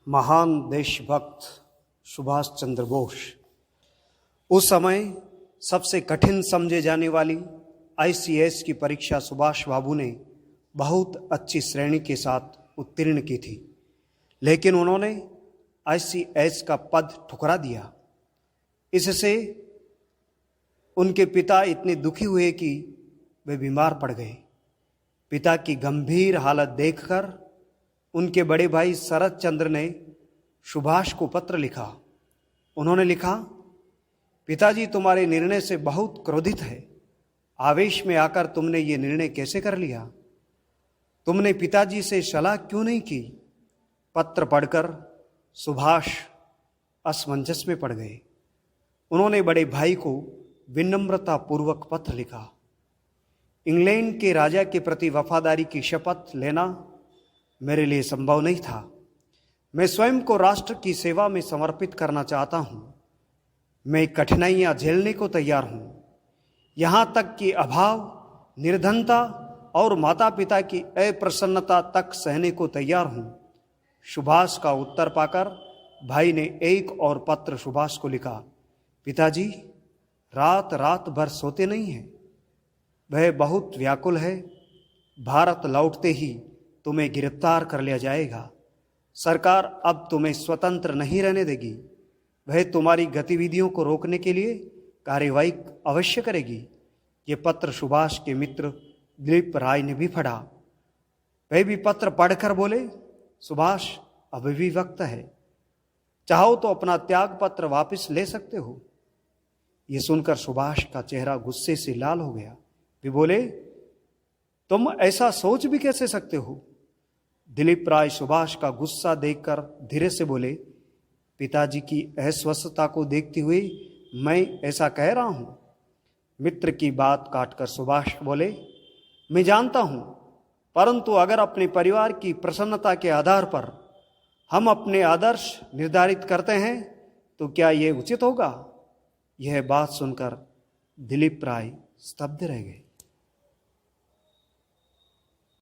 महान देशभक्त सुभाष चंद्र बोस उस समय सबसे कठिन समझे जाने वाली आईसीएस की परीक्षा सुभाष बाबू ने बहुत अच्छी श्रेणी के साथ उत्तीर्ण की थी, लेकिन उन्होंने आईसीएस का पद ठुकरा दिया। इससे उनके पिता इतने दुखी हुए कि वे बीमार पड़ गए। पिता की गंभीर हालत देखकर उनके बड़े भाई शरद चंद्र ने सुभाष को पत्र लिखा। उन्होंने लिखा, पिताजी तुम्हारे निर्णय से बहुत क्रोधित है। आवेश में आकर तुमने ये निर्णय कैसे कर लिया? तुमने पिताजी से सलाह क्यों नहीं की? पत्र पढ़कर सुभाष असमंजस में पड़ गए। उन्होंने बड़े भाई को विनम्रतापूर्वक पत्र लिखा। इंग्लैंड के राजा के प्रति वफादारी की शपथ लेना मेरे लिए संभव नहीं था। मैं स्वयं को राष्ट्र की सेवा में समर्पित करना चाहता हूँ। मैं कठिनाइयाँ झेलने को तैयार हूँ, यहाँ तक कि अभाव, निर्धनता और माता पिता की अप्रसन्नता तक सहने को तैयार हूँ। सुभाष का उत्तर पाकर भाई ने एक और पत्र सुभाष को लिखा। पिताजी रात रात भर सोते नहीं हैं। वह बहुत व्याकुल है। भारत लौटते ही तुम्हें गिरफ्तार कर लिया जाएगा। सरकार अब तुम्हें स्वतंत्र नहीं रहने देगी। वह तुम्हारी गतिविधियों को रोकने के लिए कार्यवाही अवश्य करेगी। ये पत्र सुभाष के मित्र दिलीप राय ने भी पढ़ा। वह भी पत्र पढ़कर बोले, सुभाष अभी भी वक्त है, चाहो तो अपना त्याग पत्र वापस ले सकते हो। ये सुनकर सुभाष का चेहरा गुस्से से लाल हो गया। वे बोले, तुम ऐसा सोच भी कैसे सकते हो? दिलीप राय सुभाष का गुस्सा देखकर धीरे से बोले, पिताजी की अस्वस्थता को देखते हुए मैं ऐसा कह रहा हूं। मित्र की बात काटकर सुभाष बोले, मैं जानता हूं, परंतु अगर अपने परिवार की प्रसन्नता के आधार पर हम अपने आदर्श निर्धारित करते हैं तो क्या यह उचित होगा? यह बात सुनकर दिलीप राय स्तब्ध रह गए।